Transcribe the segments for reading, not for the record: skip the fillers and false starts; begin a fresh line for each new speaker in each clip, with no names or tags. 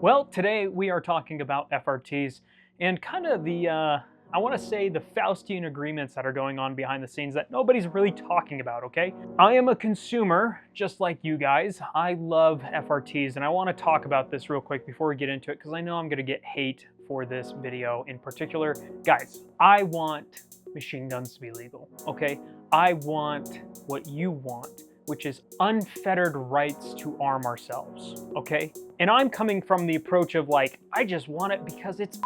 Well, today we are talking about FRTs and kind of I want to say the faustian agreements that are going on behind the scenes that nobody's really talking about, okay? I am a consumer, just like you guys. I love FRTs, and I want to talk about this real quick before we get into it, because I know I'm going to get hate for this video in particular. Guys, I want machine guns to be legal, okay? I want what you want, which is unfettered rights to arm ourselves, okay? And I'm coming from the approach of like, I just want it because it's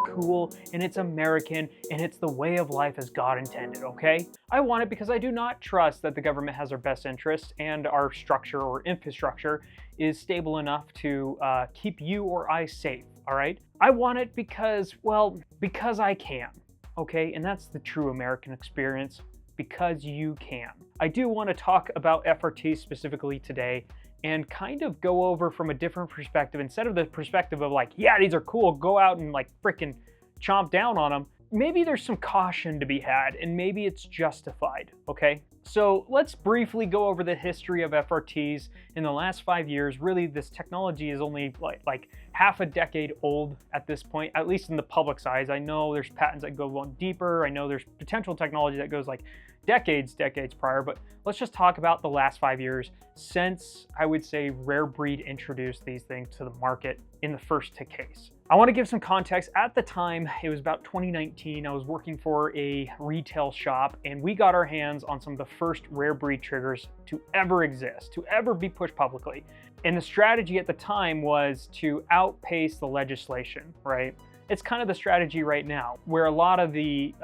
cool and it's American and it's the way of life as God intended, okay? I want it because I do not trust that the government has our best interests and our structure or infrastructure is stable enough to keep you or I safe, all right? I want it because, well, because I can, okay? And that's the true American experience. Because you can. I do want to talk about FRT specifically today and kind of go over from a different perspective. Instead of the perspective of like, yeah, these are cool, go out and like freaking chomp down on them. Maybe there's some caution to be had and maybe it's justified, okay? So let's briefly go over the history of FRTs in the last 5 years. Really, this technology is only like half a decade old at this point, at least in the public size. I know there's patents that go on deeper. I know there's potential technology that goes like decades prior, but let's just talk about the last 5 years since, I would say, Rare Breed introduced these things to the market in the first case. I want to give some context. At the time, it was about 2019, I was working for a retail shop and we got our hands on some of the first Rare Breed triggers to ever exist, to ever be pushed publicly. And the strategy at the time was to outpace the legislation, right? It's kind of the strategy right now, where a lot of the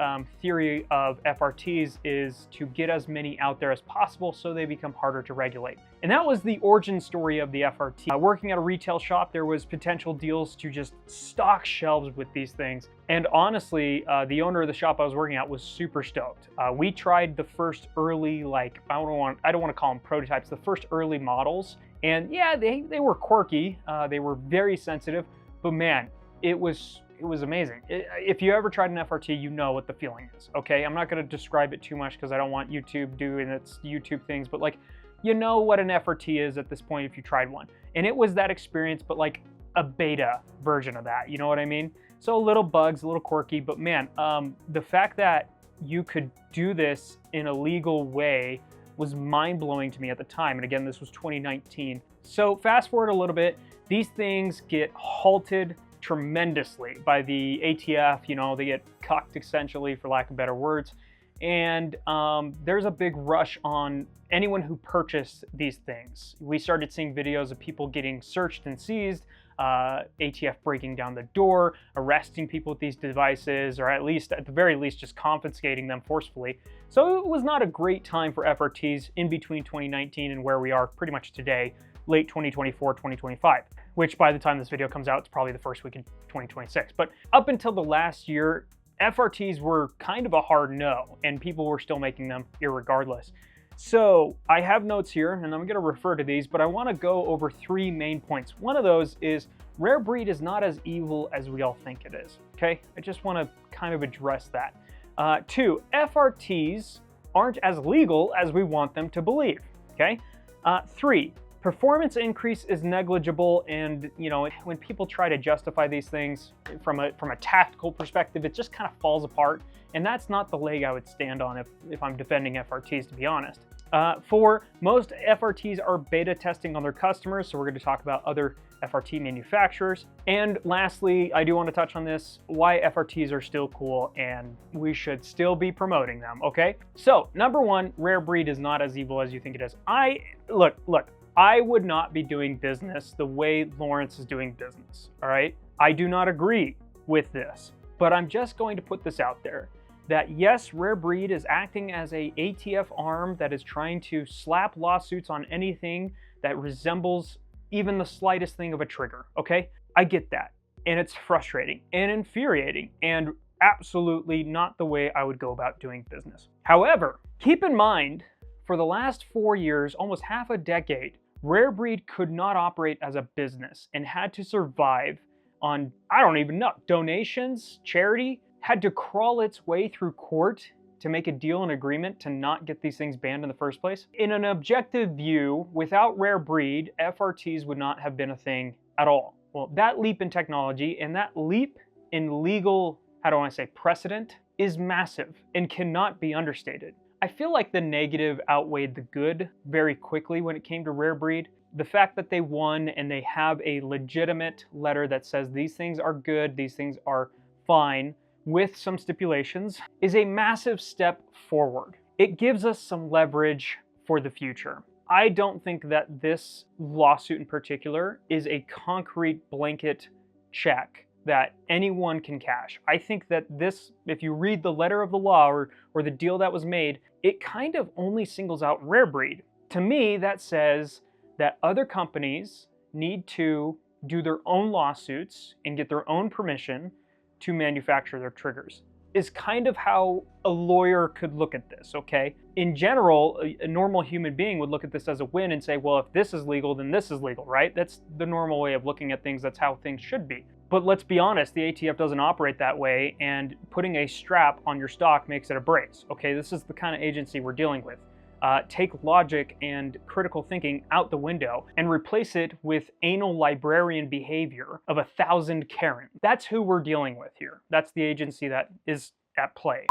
theory of FRTs is to get as many out there as possible so they become harder to regulate. And that was the origin story of the FRT. Working at a retail shop, there was potential deals to just stock shelves with these things. And honestly, the owner of the shop I was working at was super stoked. We tried the first early, like, I don't want to call them prototypes, the first early models. And yeah, they were quirky, they were very sensitive, but man, it was amazing. If you ever tried an FRT, you know what the feeling is, okay? I'm not gonna describe it too much because I don't want YouTube doing its YouTube things, but like, you know what an FRT is at this point if you tried one. And it was that experience, but like a beta version of that, you know what I mean? So a little bugs, a little quirky, but man, the fact that you could do this in a legal way was mind-blowing to me at the time. And again, this was 2019. So fast forward a little bit, these things get halted tremendously by the ATF. You know, they get cucked essentially, for lack of better words. And there's a big rush on anyone who purchased these things. We started seeing videos of people getting searched and seized, ATF breaking down the door, arresting people with these devices, or at the very least, just confiscating them forcefully. So it was not a great time for FRTs in between 2019 and where we are pretty much today, late 2024, 2025, which by the time this video comes out, it's probably the first week in 2026. But up until the last year, FRTs were kind of a hard no, and people were still making them irregardless. So I have notes here, and I'm gonna refer to these, but I wanna go over 3 main points. One of those is Rare Breed is not as evil as we all think it is, okay? I just wanna kind of address that. 2, FRTs aren't as legal as we want them to believe, okay? 3, performance increase is negligible, and you know, when people try to justify these things from a tactical perspective, it just kind of falls apart, and that's not the leg I would stand on if I'm defending FRTs, to be honest. 4, most FRTs are beta testing on their customers, so we're going to talk about other FRT manufacturers. And lastly, I do want to touch on this, why FRTs are still cool and we should still be promoting them, okay? So, number 1, Rare Breed is not as evil as you think it is. Look, I would not be doing business the way Lawrence is doing business, all right? I do not agree with this, but I'm just going to put this out there that yes, Rare Breed is acting as a ATF arm that is trying to slap lawsuits on anything that resembles even the slightest thing of a trigger, okay? I get that, and it's frustrating and infuriating and absolutely not the way I would go about doing business. However, keep in mind, for the last 4 years, almost half a decade, Rare Breed could not operate as a business and had to survive on, I don't even know, donations, charity, had to crawl its way through court to make a deal and agreement to not get these things banned in the first place. In an objective view, without Rare Breed, FRTs would not have been a thing at all. Well, that leap in technology and that leap in legal, how do I want to say, precedent is massive and cannot be understated. I feel like the negative outweighed the good very quickly when it came to Rare Breed. The fact that they won and they have a legitimate letter that says these things are good, these things are fine, with some stipulations, is a massive step forward. It gives us some leverage for the future. I don't think that this lawsuit in particular is a concrete blanket check that anyone can cash. I think that this, if you read the letter of the law or the deal that was made, it kind of only singles out Rare Breed. To me, that says that other companies need to do their own lawsuits and get their own permission to manufacture their triggers. Is kind of how a lawyer could look at this, okay? In general, a normal human being would look at this as a win and say, well, if this is legal, then this is legal, right? That's the normal way of looking at things. That's how things should be. But let's be honest, the ATF doesn't operate that way, and putting a strap on your stock makes it a brace, okay? This is the kind of agency we're dealing with. Take logic and critical thinking out the window and replace it with anal librarian behavior of 1,000 Karen. That's who we're dealing with here. That's the agency that is at play.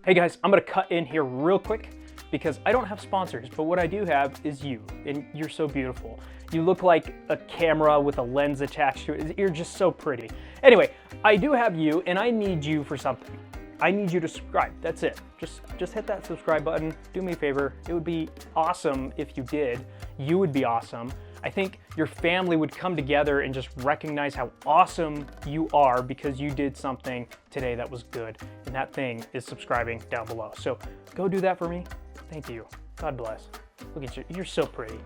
Hey guys, I'm gonna cut in here real quick because I don't have sponsors, but what I do have is you, and you're so beautiful. You look like a camera with a lens attached to it. You're just so pretty. Anyway, I do have you, and I need you for something. I need you to subscribe. That's it. Just hit that subscribe button. Do me a favor. It would be awesome if you did. You would be awesome. I think your family would come together and just recognize how awesome you are because you did something today that was good. And that thing is subscribing down below. So go do that for me. Thank you. God bless. Look at you. You're so pretty.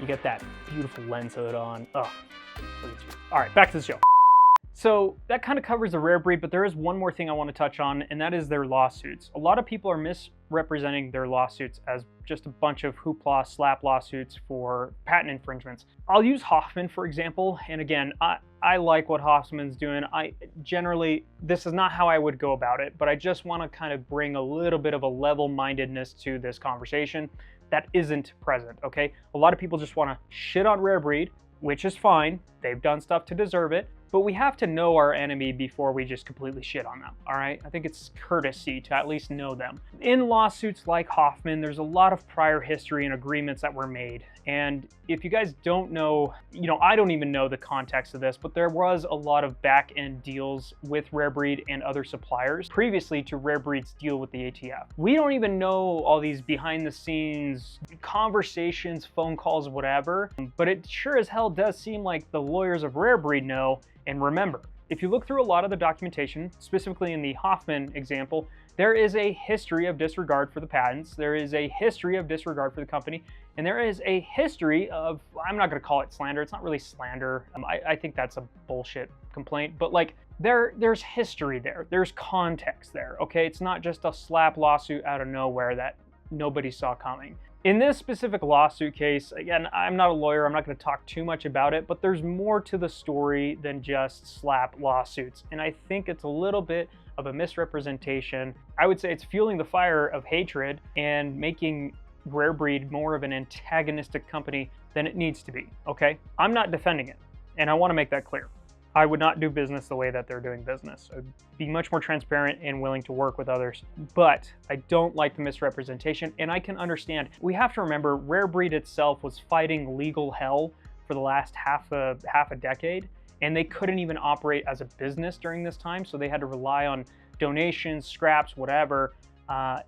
You got that beautiful lens hood on. Oh, look at you. All right, back to the show. So that kind of covers the Rare Breed, but there is one more thing I want to touch on, and that is their lawsuits. A lot of people are misrepresenting their lawsuits as just a bunch of hoopla slap lawsuits for patent infringements. I'll use Hoffman, for example, and again, I like what Hoffman's doing. This is not how I would go about it, but I just want to kind of bring a little bit of a level-mindedness to this conversation that isn't present, okay? A lot of people just want to shit on Rare Breed, which is fine. They've done stuff to deserve it. But we have to know our enemy before we just completely shit on them, all right? I think it's courtesy to at least know them. In lawsuits like Hoffman, there's a lot of prior history and agreements that were made. And if you guys don't know, I don't even know the context of this, but there was a lot of back-end deals with Rare Breed and other suppliers previously to Rare Breed's deal with the ATF. We don't even know all these behind-the-scenes conversations, phone calls, whatever, but it sure as hell does seem like the lawyers of Rare Breed know. And remember, if you look through a lot of the documentation, specifically in the Hoffman example, there is a history of disregard for the patents, there is a history of disregard for the company, and there is a history of, I'm not going to call it slander, it's not really slander, I think that's a bullshit complaint, but like, there's history there, there's context there, okay? It's not just a slap lawsuit out of nowhere that nobody saw coming. In this specific lawsuit case, again, I'm not a lawyer, I'm not going to talk too much about it, but there's more to the story than just slap lawsuits. And I think it's a little bit of a misrepresentation. I would say it's fueling the fire of hatred and making Rare Breed more of an antagonistic company than it needs to be, okay? I'm not defending it, and I want to make that clear. I would not do business the way that they're doing business. I'd be much more transparent and willing to work with others. But I don't like the misrepresentation, and I can understand. We have to remember, Rare Breed itself was fighting legal hell for the last half a decade, and they couldn't even operate as a business during this time, so they had to rely on donations, scraps, whatever.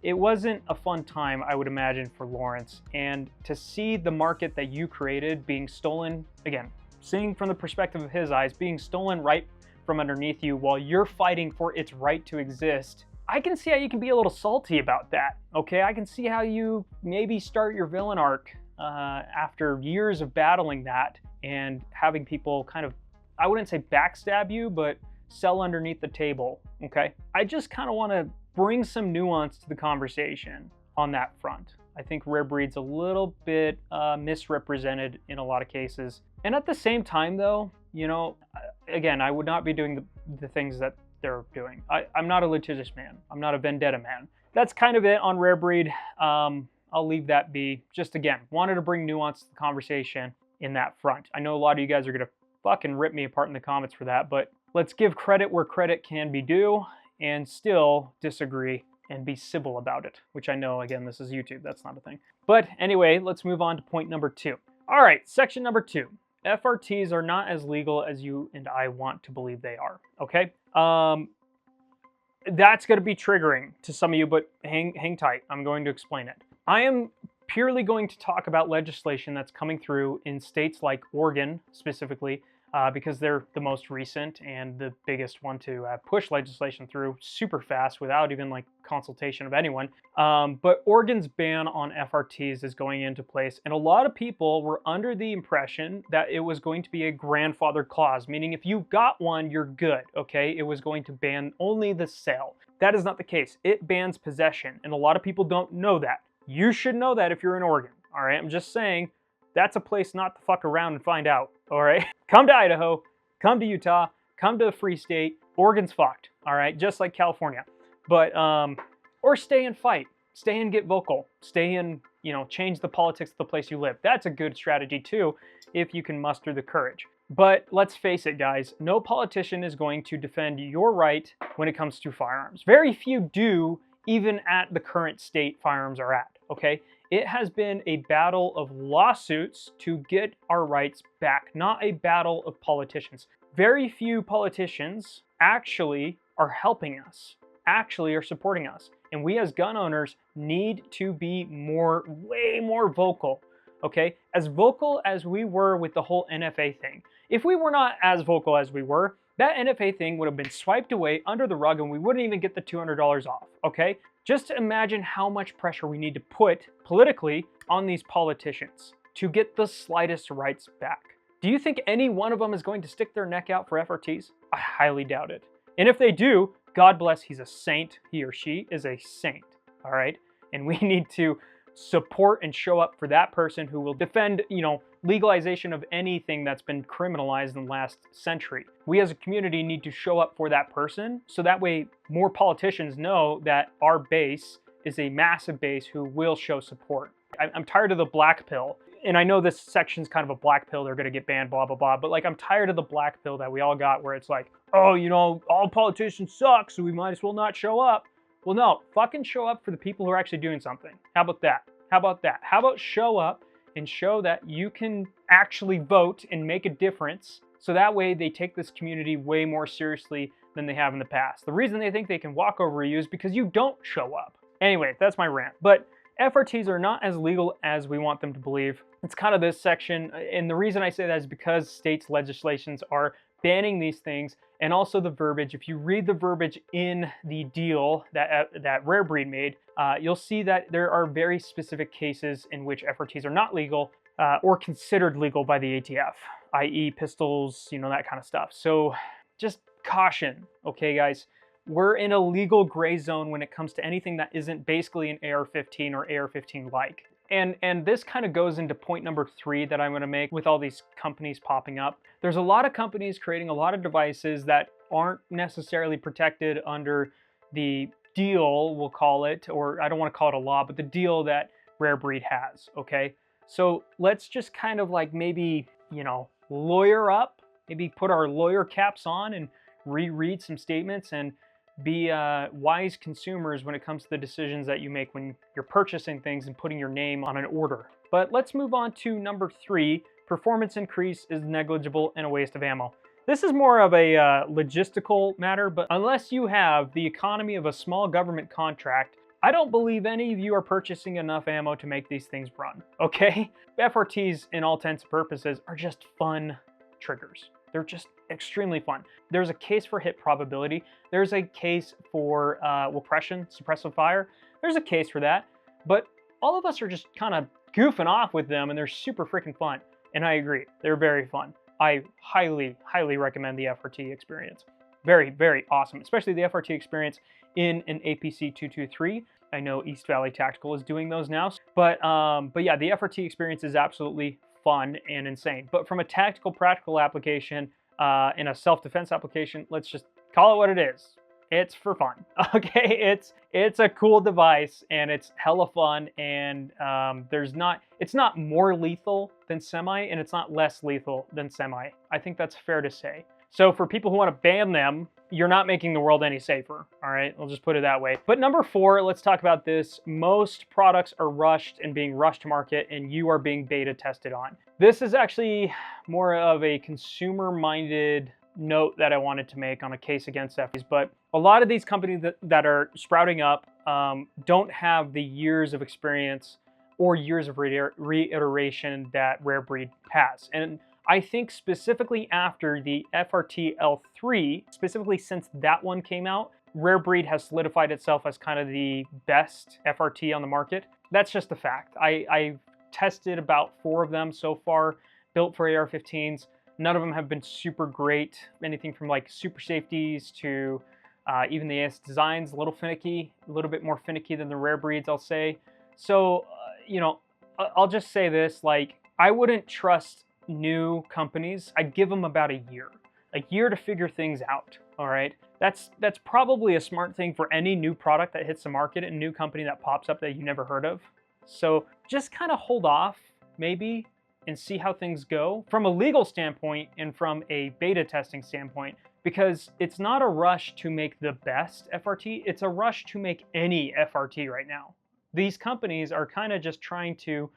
It wasn't a fun time, I would imagine, for Lawrence. And to see the market that you created being stolen, again, seeing from the perspective of his eyes, being stolen right from underneath you while you're fighting for its right to exist, I can see how you can be a little salty about that, okay? I can see how you maybe start your villain arc after years of battling that and having people kind of, I wouldn't say backstab you, but sell underneath the table, okay? I just kind of want to bring some nuance to the conversation on that front. I think Rare Breed's a little bit misrepresented in a lot of cases. And at the same time though, again, I would not be doing the things that they're doing. I'm not a litigious man. I'm not a vendetta man. That's kind of it on Rare Breed. I'll leave that be. Just again, wanted to bring nuance to the conversation in that front. I know a lot of you guys are gonna fucking rip me apart in the comments for that, but let's give credit where credit can be due and still disagree and be civil about it, which I know, again, this is YouTube, that's not a thing. But anyway, let's move on to point number 2. All right, section number 2. FRTs are not as legal as you and I want to believe they are, okay? That's going to be triggering to some of you, but hang tight. I'm going to explain it. I am purely going to talk about legislation that's coming through in states like Oregon, specifically, because they're the most recent and the biggest one to push legislation through super fast without even like consultation of anyone. But Oregon's ban on FRTs is going into place, and a lot of people were under the impression that it was going to be a grandfather clause, meaning if you got one, you're good, okay? It was going to ban only the sale. That is not the case. It bans possession, and a lot of people don't know that. You should know that if you're in Oregon, all right? I'm just saying, that's a place not to fuck around and find out, all right? Come to Idaho, come to Utah, come to the Free State. Oregon's fucked, all right? Just like California. But, or stay and fight. Stay and get vocal. Stay and, you know, change the politics of the place you live. That's a good strategy too, if you can muster the courage. But let's face it, guys, no politician is going to defend your right when it comes to firearms. Very few do, even at the current state firearms are at, okay? It has been a battle of lawsuits to get our rights back, not a battle of politicians. Very few politicians actually are helping us, actually are supporting us. And we as gun owners need to be way more vocal, okay? As vocal as we were with the whole NFA thing. If we were not as vocal as we were, that NFA thing would have been swiped away under the rug and we wouldn't even get the $200 off, okay? Just imagine how much pressure we need to put politically on these politicians to get the slightest rights back. Do you think any one of them is going to stick their neck out for FRTs? I highly doubt it. And if they do, God bless, he's a saint. He or she is a saint, all right? And we need to support and show up for that person who will defend, you know, legalization of anything that's been criminalized in the last century. We as a community need to show up for that person, so that way more politicians know that our base is a massive base who will show support. I'm tired of the black pill, and I know this section's kind of a black pill, they're gonna get banned, blah, blah, blah, but like I'm tired of the black pill that we all got where it's like, oh, you know, all politicians suck, so we might as well not show up. Well, no, fucking show up for the people who are actually doing something. How about that? How about that? How about show up and show that you can actually vote and make a difference, so that way they take this community way more seriously than they have in the past. The reason they think they can walk over you is because you don't show up. Anyway, that's my rant. But FRTs are not as legal as we want them to believe. It's kind of this section, and the reason I say that is because states' legislations are banning these things, and also the verbiage. If you read the verbiage in the deal that Rare Breed made, you'll see that there are very specific cases in which FRTs are not legal or considered legal by the ATF, i.e. pistols, you know, that kind of stuff. So just caution, okay, guys? We're in a legal gray zone when it comes to anything that isn't basically an AR-15 or AR-15-like. And this kind of goes into point number 3 that I'm going to make with all these companies popping up. There's a lot of companies creating a lot of devices that aren't necessarily protected under the deal, we'll call it, or I don't want to call it a law, but the deal that Rare Breed has, okay? So let's just kind of like maybe, you know, lawyer up, maybe put our lawyer caps on and reread some statements and be wise consumers when it comes to the decisions that you make when you're purchasing things and putting your name on an order. But let's move on to number 3. Performance increase is negligible and a waste of ammo. This is more of a logistical matter, but unless you have the economy of a small government contract, I don't believe any of you are purchasing enough ammo to make these things run, okay? FRTs, in all intents and purposes, are just fun triggers. They're just extremely fun. There's a case for hit probability. There's a case for repression, suppressive fire. There's a case for that. But all of us are just kind of goofing off with them, and they're super freaking fun. And I agree, they're very fun. I highly, highly recommend the FRT experience. Very, very awesome, especially the FRT experience in an APC 223. I know East Valley Tactical is doing those now. But yeah, the FRT experience is absolutely fun and insane. But from a tactical, practical application, in a self-defense application, let's just call it what it is. It's for fun. Okay, it's a cool device and it's hella fun, and it's not more lethal than semi, and it's not less lethal than semi. I think that's fair to say. So for people who want to ban them, you're not making the world any safer. All right, I'll just put it that way. But number 4, let's talk about this. Most products are rushed and being rushed to market, and you are being beta tested on. This is actually more of a consumer-minded note that I wanted to make on a case against FDs, but a lot of these companies that are sprouting up don't have the years of experience or years of reiteration that Rare Breed has. And I think specifically after the FRT L3, specifically since that one came out, Rare Breed has solidified itself as kind of the best FRT on the market. That's just a fact. I've tested about 4 of them so far, built for AR-15s. None of them have been super great. Anything from like super safeties to even the AS designs, a little finicky, a little bit more finicky than the Rare Breeds, I'll say. So, you know, I'll just say this, like, I wouldn't trust new companies. I'd give them about a year to figure things out, all right? That's probably a smart thing for any new product that hits the market, a new company that pops up that you never heard of. So just kind of hold off, maybe, and see how things go from a legal standpoint and from a beta testing standpoint, because it's not a rush to make the best FRT, it's a rush to make any FRT right now. These companies are kind of just trying to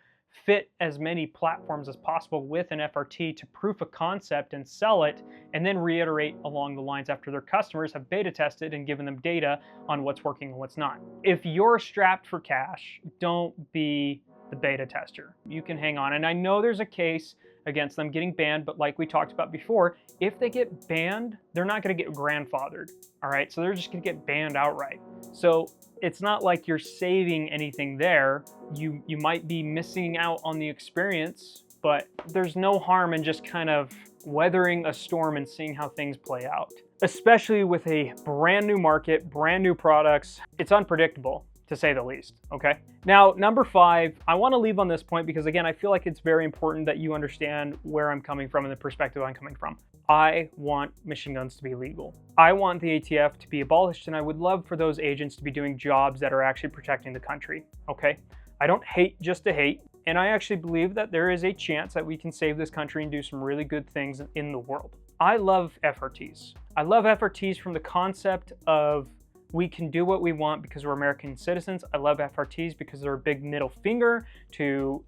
fit as many platforms as possible with an FRT to proof of concept and sell it, and then reiterate along the lines after their customers have beta tested and given them data on what's working and what's not. If you're strapped for cash, don't be the beta tester. You can hang on. And I know there's a case against them getting banned, but like we talked about before, if they get banned, they're not going to get grandfathered. All right, so they're just going to get banned outright. So it's not like you're saving anything there. You might be missing out on the experience, but there's no harm in just kind of weathering a storm and seeing how things play out. Especially with a brand new market, brand new products, it's unpredictable, to say the least, okay? Now, number 5, I want to leave on this point because, again, I feel like it's very important that you understand where I'm coming from and the perspective I'm coming from. I want machine guns to be legal. I want the ATF to be abolished, and I would love for those agents to be doing jobs that are actually protecting the country, okay? I don't hate just to hate, and I actually believe that there is a chance that we can save this country and do some really good things in the world. I love FRTs. I love FRTs from the concept of we can do what we want because we're American citizens. I love FRTs because they're a big middle finger to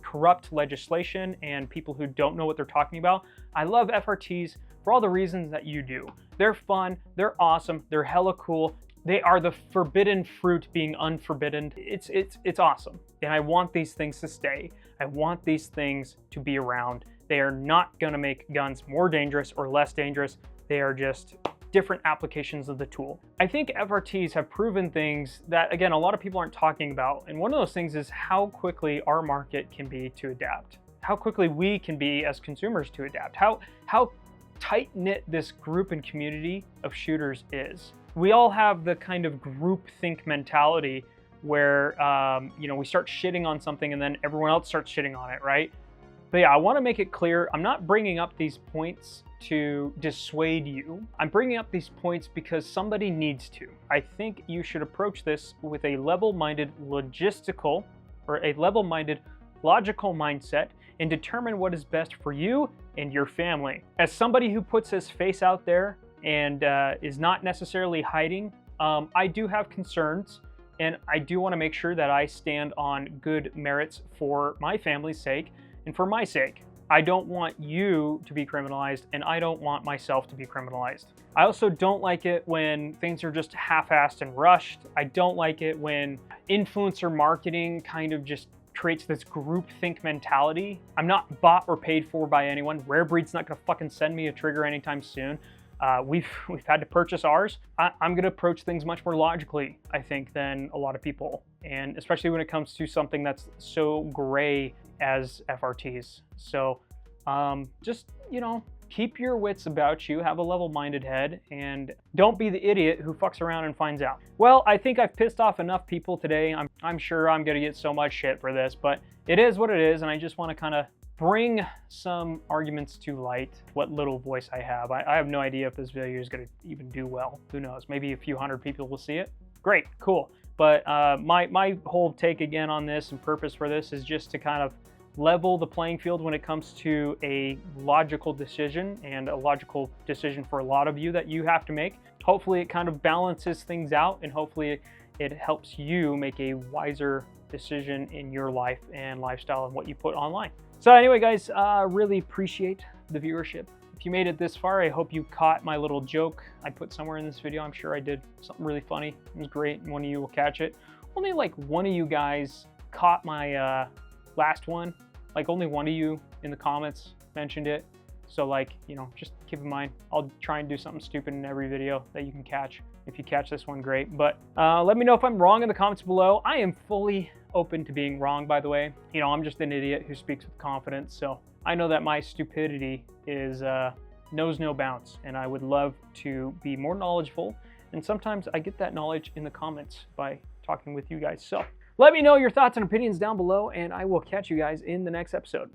corrupt legislation and people who don't know what they're talking about. I love FRTs for all the reasons that you do. They're fun, they're awesome, they're hella cool. They are the forbidden fruit being unforbidden. It's awesome. And I want these things to stay. I want these things to be around. They are not gonna make guns more dangerous or less dangerous. They are just different applications of the tool. I think FRTs have proven things that, again, a lot of people aren't talking about. And one of those things is how quickly our market can be to adapt. How quickly we can be as consumers to adapt. How tight-knit this group and community of shooters is. We all have the kind of group think mentality where, you know, we start shitting on something and then everyone else starts shitting on it, right? But yeah, I want to make it clear, I'm not bringing up these points to dissuade you. I'm bringing up these points because somebody needs to. I think you should approach this with a level-minded logistical or a level-minded logical mindset and determine what is best for you and your family. As somebody who puts his face out there and is not necessarily hiding, I do have concerns, and I do want to make sure that I stand on good merits for my family's sake and for my sake. I don't want you to be criminalized, and I don't want myself to be criminalized. I also don't like it when things are just half-assed and rushed. I don't like it when influencer marketing kind of just creates this groupthink mentality. I'm not bought or paid for by anyone. Rare Breed's not gonna fucking send me a trigger anytime soon. We've had to purchase ours. I'm gonna approach things much more logically, I think, than a lot of people. And especially when it comes to something that's so gray as FRTs. So just, you know, keep your wits about you, have a level-minded head, and don't be the idiot who fucks around and finds out. Well, I think I've pissed off enough people today. I'm sure I'm gonna get so much shit for this, but it is what it is, and I just want to kind of bring some arguments to light, what little voice I have. I have no idea if this video is going to even do well. Who knows? Maybe a few hundred people will see it. Great, cool. But my whole take again on this and purpose for this is just to kind of level the playing field when it comes to a logical decision, and a logical decision for a lot of you that you have to make. Hopefully it kind of balances things out, and hopefully it helps you make a wiser decision in your life and lifestyle and what you put online. So anyway, guys, really appreciate the viewership. If you made it this far, I hope you caught my little joke I put somewhere in this video. I'm sure I did something really funny. It was great, and one of you will catch it. Only like one of you guys caught my last one. Like only one of you in the comments mentioned it. So like, you know, just keep in mind, I'll try and do something stupid in every video that you can catch. If you catch this one, great. But let me know if I'm wrong in the comments below. I am fully open to being wrong, by the way. You know, I'm just an idiot who speaks with confidence. So I know that my stupidity is knows no bounds, and I would love to be more knowledgeable. And sometimes I get that knowledge in the comments by talking with you guys. So let me know your thoughts and opinions down below, and I will catch you guys in the next episode.